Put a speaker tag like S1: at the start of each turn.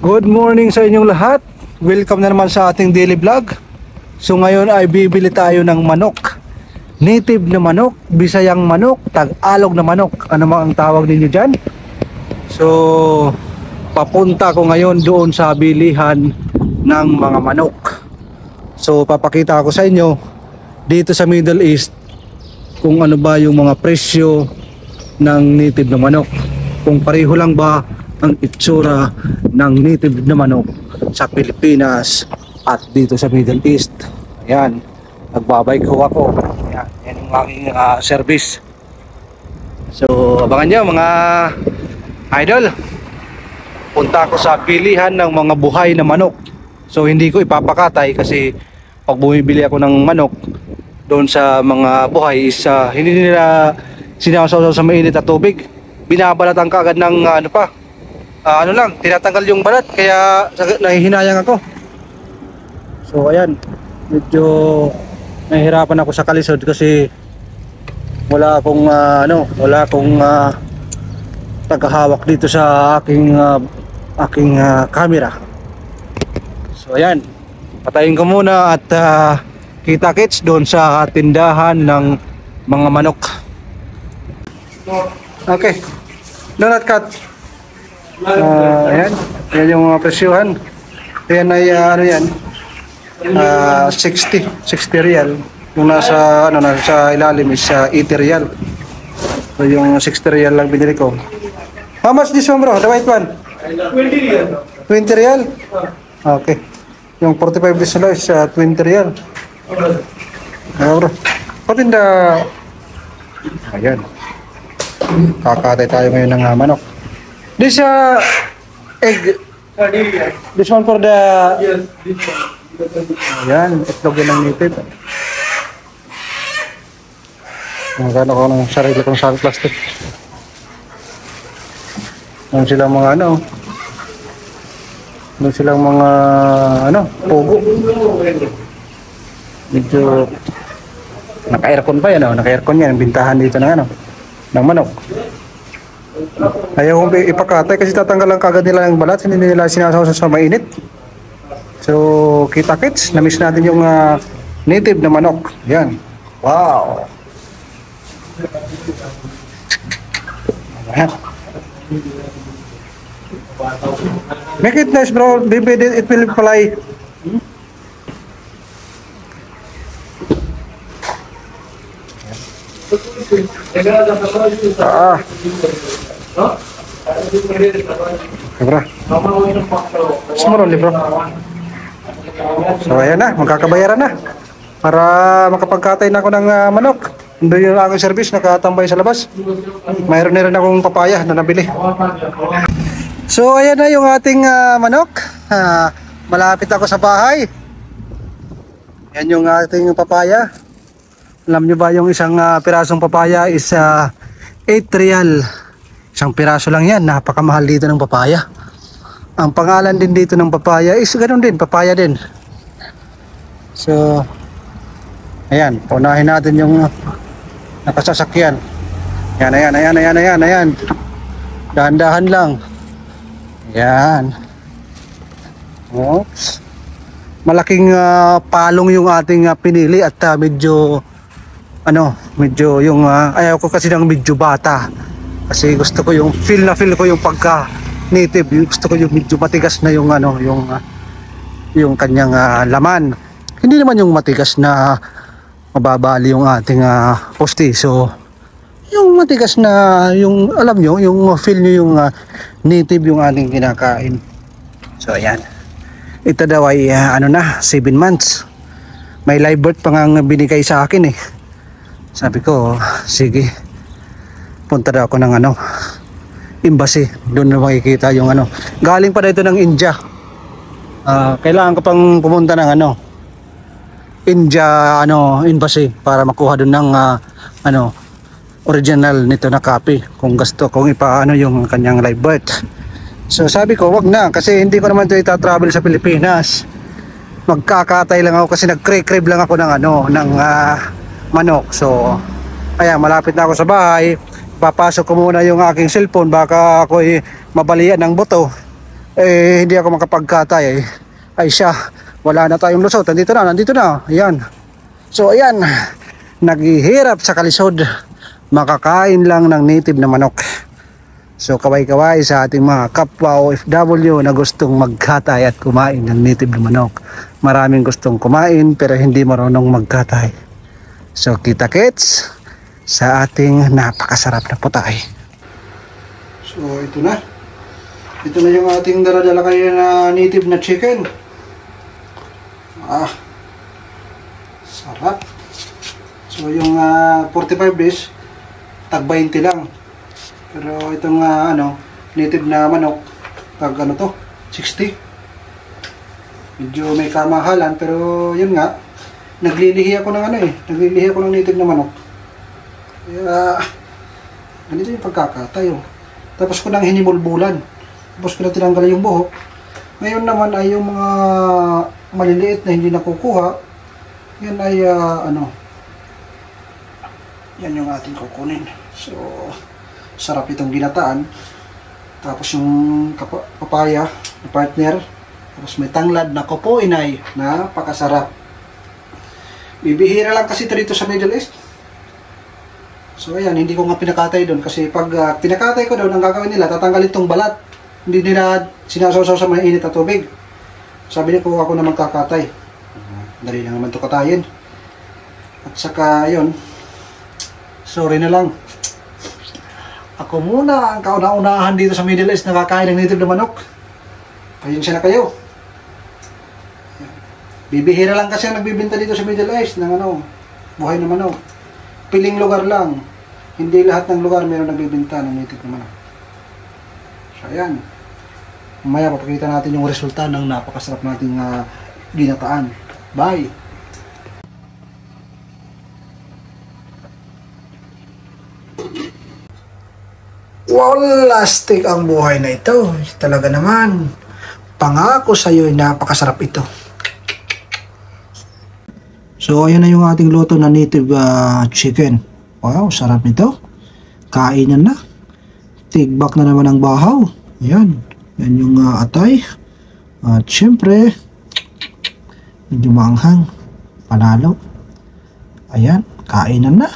S1: Good morning sa inyong lahat. Welcome na naman sa ating daily vlog. So ngayon ay bibili tayo ng manok. Native na manok, Bisayang manok, Tagalog na manok. Ano mang ang tawag ninyo dyan? So papunta ko ngayon doon sa bilihan ng mga manok. So papakita ko sa inyo dito sa Middle East kung ano ba yung mga presyo ng native na manok. Kung pareho lang ba ang itsura ng native na manok sa Pilipinas at dito sa Middle East. Ayan, nagbabike ho ako. Ayan, yan yung aking service. So abangan nyo mga idol, punta ako sa pilihan ng mga buhay na manok. So hindi ko ipapakatay kasi pag bumibili ako ng manok doon sa mga buhay is hindi nila sinasawsaw sa mainit na tubig. Binabalatan ka agad ng ano lang, tinatanggal yung balat, kaya nahihinayang ako. So ayan, medyo nahihirapan ako sa kalisod kasi wala akong tagahawak dito sa aking camera. So ayan, patayin ko muna at kita-kits doon sa tindahan ng mga manok. Okay, donut cut. Ayan, yan yung mga presyuhan. Ayan ay ano yan, 60 real. Yung nasa ilalim is 80 real. So yung 60 real lang binili ko. How much this one, bro? The white one?
S2: 20 real.
S1: 20 real? Okay. Yung 45 this one is 20 real. Ayan, bro. Patinda. Ayan, kakatay tayo ngayon ng manok. This egg. This one for the.
S2: Yes, this one.
S1: Ayan, itlog yan ng native. Magkano ko ng sarili kong salt plastic. Doon silang mga doon silang mga pugo. Medyo naka-aircon pa yan, naka-aircon yan. Bintahan dito ng ng manok. Ayaw kong ipakatay kasi tatanggalan kagad nila ng balat, hindi nila sinasawsaw sa mainit. So kita-kits, na-miss natin yung native na manok. Yan. Wow. Make it nice, bro. Baby, it will fly. Bro. Small only, bro. So ayan na, magkakabayaran na para makapagkatay na ako ng manok. Doon yung aking service, nakatambay sa labas. Mayroon na rin akong papaya na nabili. So ayan na yung ating manok. Malapit ako sa bahay. Yan yung ating papaya. Alam nyo ba yung isang pirasong papaya is 8 real. Isang piraso lang yan, napakamahal dito ng papaya. Ang pangalan din dito ng papaya is ganoon din, papaya din. So ayan, paunahin natin yung nakasasakyan. Ayan. Dahan-dahan lang. Ayan. Oops. Malaking palong yung ating pinili at medyo yung ayaw ko kasi ng medyo bata. Kasi gusto ko yung feel ko yung pagka native. Gusto ko yung medyo matigas na yung yung kanyang laman. Hindi naman yung matigas na mababali yung ating poste. So yung matigas na yung alam nyo, yung feel nyo yung native yung ating kinakain. So ayan. Ito daw ay 7 months. May live birth pa nga binigay sa akin eh. Sabi ko, sige, punta daw ako ng embassy. Doon na makikita yung galing pa dito ng India. Kailangan ko pang pumunta ng India embassy para makuha doon ng original nito na copy kung gusto kong ipaano yung kanyang live birth. So sabi ko wag na kasi hindi ko naman ito ita-travel sa Pilipinas. Magkakatay lang ako kasi nag-crave lang ako ng manok. So ayan, malapit na ako sa bahay. Papasok ko muna yung aking cellphone, baka ako mabalian ng buto. eh hindi ako makapagkatay eh. Ay siya, wala na tayong lusot. Nandito na. Ayan. So ayan, naghihirap sa kalisod, makakain lang ng native na manok. So kaway-kaway sa ating mga kapwa OFW na gustong magkatay at kumain ng native na manok. Maraming gustong kumain pero hindi marunong magkatay. So kita-kits sa ating napakasarap na putay. So ito na. Ito na yung ating dala-dala kayo na native na chicken. Sarap. So yung 45 days, tag 20 lang. Pero itong native na manok, tag 60. Medyo may kamahalan pero yun nga, naglilihi ako ng naglilihi ako ng native na manok. Kaya ganito yung pagkakatayo. Tapos ko nang hinimulbulan. Tapos ko na tinanggal yung buhok. Ngayon naman ay yung mga maliliit na hindi nakukuha, yan ay yan yung ating kukunin. So sarap itong ginataan. Tapos yung papaya na partner, tapos may tanglad na kopo inay, napakasarap. Bibihira lang kasi ito dito sa Middle East. So ayan, hindi ko nga pinakatay doon kasi pag pinakatay ko doon, ang gagawin nila, tatanggalin itong balat. Hindi nila sinasawsaw sa mainit na tubig. Sabi niya po ako na magkakatay. Dali lang naman ito katayin. At saka yun, sorry na lang. Ako muna ang kauna-unahan dito sa Middle East nakakain ng native na manok. Pasensya na kayo. Bibihira lang kasi ang nagbibenta dito sa Middle East ng buhay na manok. Piling lugar lang. Hindi lahat ng lugar mayroon nagbibenta ng native na manok. So ayan. Mamaya papakita natin yung resulta ng napakasarap nating ginataan. Bye! Walastik ang buhay na ito. Talaga naman. Pangako sa iyo, napakasarap ito. So ayan na yung ating luto na native chicken. Wow, sarap nito. Kainan na. Tigbak na naman ang bahaw. Ayan. Yan yung atay. At syempre, medyo maanghang. Panalo. Ayan, kainan na.